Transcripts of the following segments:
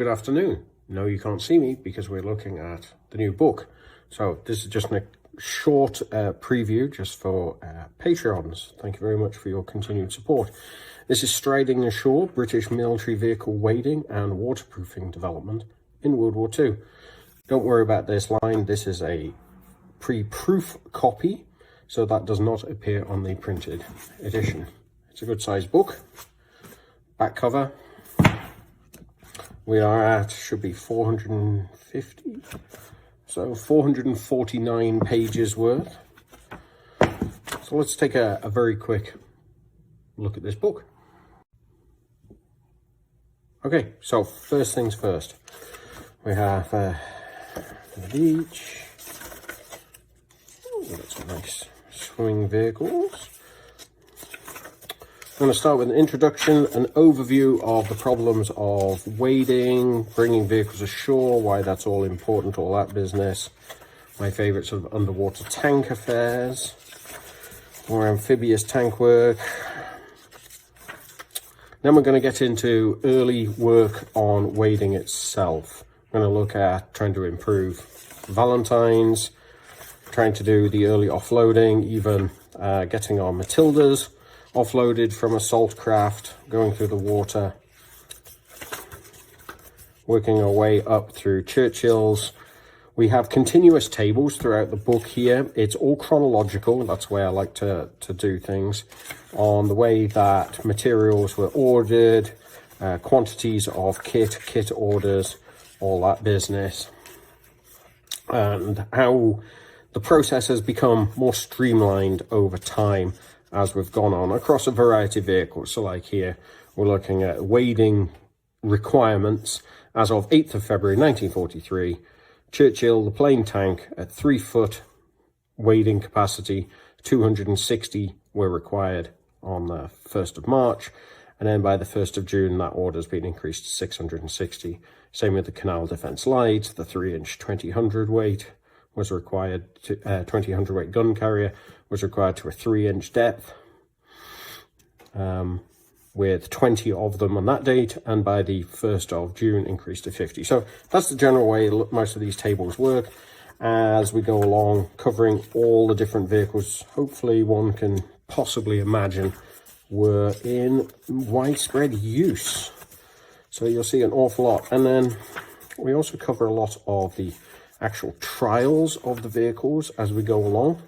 good afternoon. No, you can't see me because we're looking at the new book. So this is just a short preview just for Patreons. Thank you very much for your continued support. This is Striding Ashore, British military vehicle wading and waterproofing development in World War II. Don't worry about this line. This is a pre-proof copy, so that does not appear on the printed edition. It's a good sized book. Back cover. We are at, should be 450, so 449 pages worth. So let's take a very quick look at this book. Okay, so first things first. We have each. Oh, that's some nice swimming vehicles. I'm going to start with an introduction, an overview of the problems of wading, bringing vehicles ashore, why that's all important, all that business. My favourite sort of underwater tank affairs, more amphibious tank work. Then we're going to get into early work on wading itself. I'm going to look at trying to improve Valentines, trying to do the early offloading, even getting our Matildas offloaded from a salt craft, going through the water, working our way up through Churchills. We have continuous tables throughout the book here. It's all chronological. That's the way I like to do things, on the way that materials were ordered, quantities of kit orders, all that business, and how the process has become more streamlined over time as we've gone on across a variety of vehicles. So like here, we're looking at wading requirements as of 8th of February 1943. Churchill, the plain tank, at 3 foot wading capacity, 260 were required on the 1st of March. And then by the 1st of June, that order's been increased to 660. Same with the Canal Defence Light, the 3-inch 20 hundredweight was required to 20 hundredweight gun carrier was required to a 3-inch depth, with 20 of them on that date, and by the 1st of June increased to 50. So that's the general way most of these tables work as we go along, covering all the different vehicles hopefully one can possibly imagine were in widespread use. So you'll see an awful lot. And then we also cover a lot of the actual trials of the vehicles as we go along.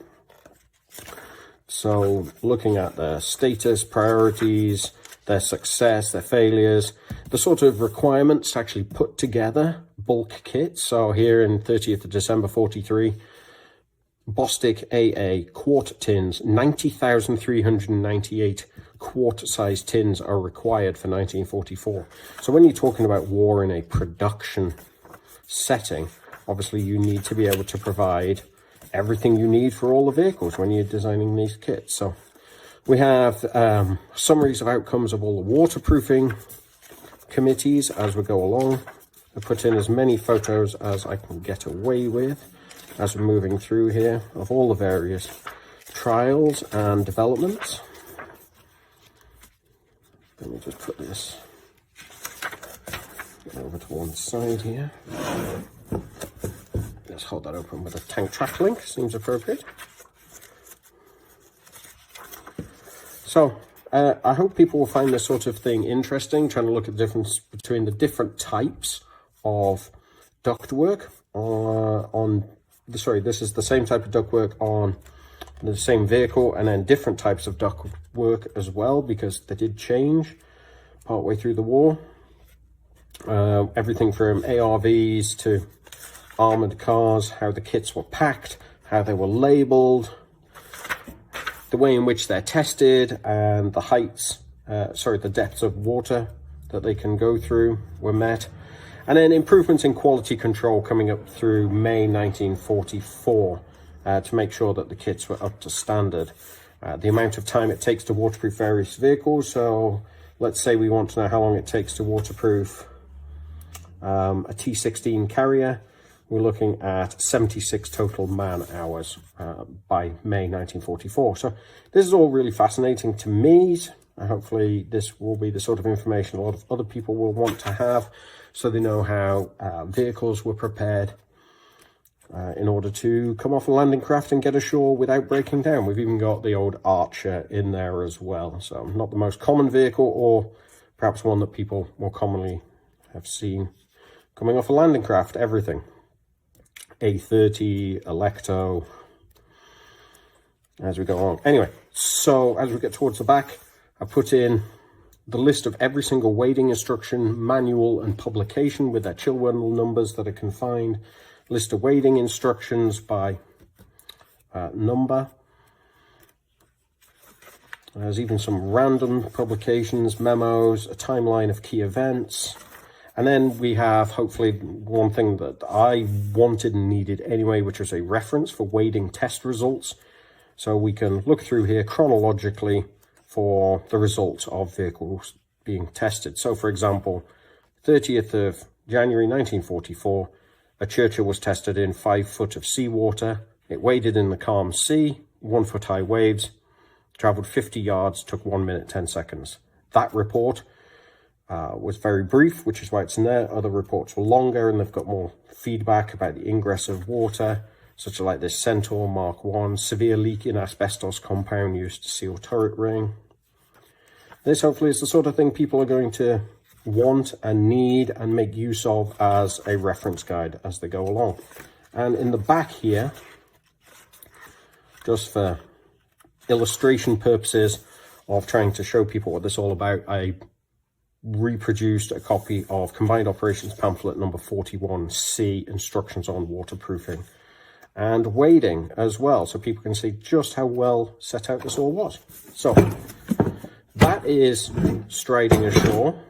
So looking at their status, priorities, their success, their failures, the sort of requirements to actually put together bulk kits. So here in 30th of December 43, Bostik AA quart tins, 90,398 quart-sized tins are required for 1944. So when you're talking about war in a production setting, obviously you need to be able to provide everything you need for all the vehicles when you're designing these kits. So we have summaries of outcomes of all the waterproofing committees as we go along. I put in as many photos as I can get away with as we're moving through here of all the various trials and developments. Let me just put this over to one side here. Let's hold that open with a tank track link, seems appropriate. So I hope people will find this sort of thing interesting, trying to look at the difference between the different types of ductwork this is the same type of ductwork on the same vehicle, and then different types of ductwork as well, because they did change partway through the war. Everything from ARVs to armored cars, how the kits were packed, how they were labeled, the way in which they're tested, and the heights, the depths of water that they can go through were met. And then improvements in quality control coming up through May 1944 to make sure that the kits were up to standard. The amount of time it takes to waterproof various vehicles. So let's say we want to know how long it takes to waterproof a T-16 carrier. We're looking at 76 total man hours by May 1944. So this is all really fascinating to me. Hopefully this will be the sort of information a lot of other people will want to have. so they know how vehicles were prepared in order to come off a landing craft and get ashore without breaking down. We've even got the old Archer in there as well. So not the most common vehicle, or perhaps one that people more commonly have seen coming off a landing craft. Everything. A30, Electo, as we go on. Anyway, so as we get towards the back, I put in the list of every single wading instruction, manual and publication with their chill journal numbers that I can find. List of wading instructions by number. There's even some random publications, memos, a timeline of key events. And then we have, hopefully, one thing that I wanted and needed anyway, which was a reference for wading test results. So we can look through here chronologically for the results of vehicles being tested. So, for example, 30th of January 1944, a Churchill was tested in 5 foot of seawater. It waded in the calm sea, 1 foot high waves, traveled 50 yards, took 1 minute, 10 seconds. That report was very brief, which is why it's in there. Other reports were longer and they've got more feedback about the ingress of water, such as like this Centaur Mark 1, severe leak in asbestos compound used to seal turret ring. This hopefully is the sort of thing people are going to want and need and make use of as a reference guide as they go along. And in the back here, just for illustration purposes of trying to show people what this is all about, I reproduced a copy of Combined Operations Pamphlet number 41C, Instructions on Waterproofing and Wading as well, so people can see just how well set out this all was. So that is Striding Ashore.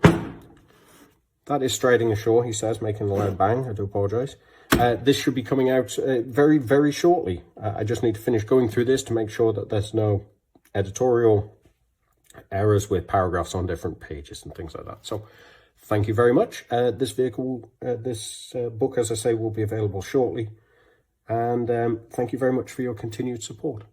That is Striding Ashore, he says, making a loud bang. I do apologise. This should be coming out very, very shortly. I just need to finish going through this to make sure that there's no editorial errors with paragraphs on different pages and things like that. So thank you very much. This book, as I say, will be available shortly. And thank you very much for your continued support.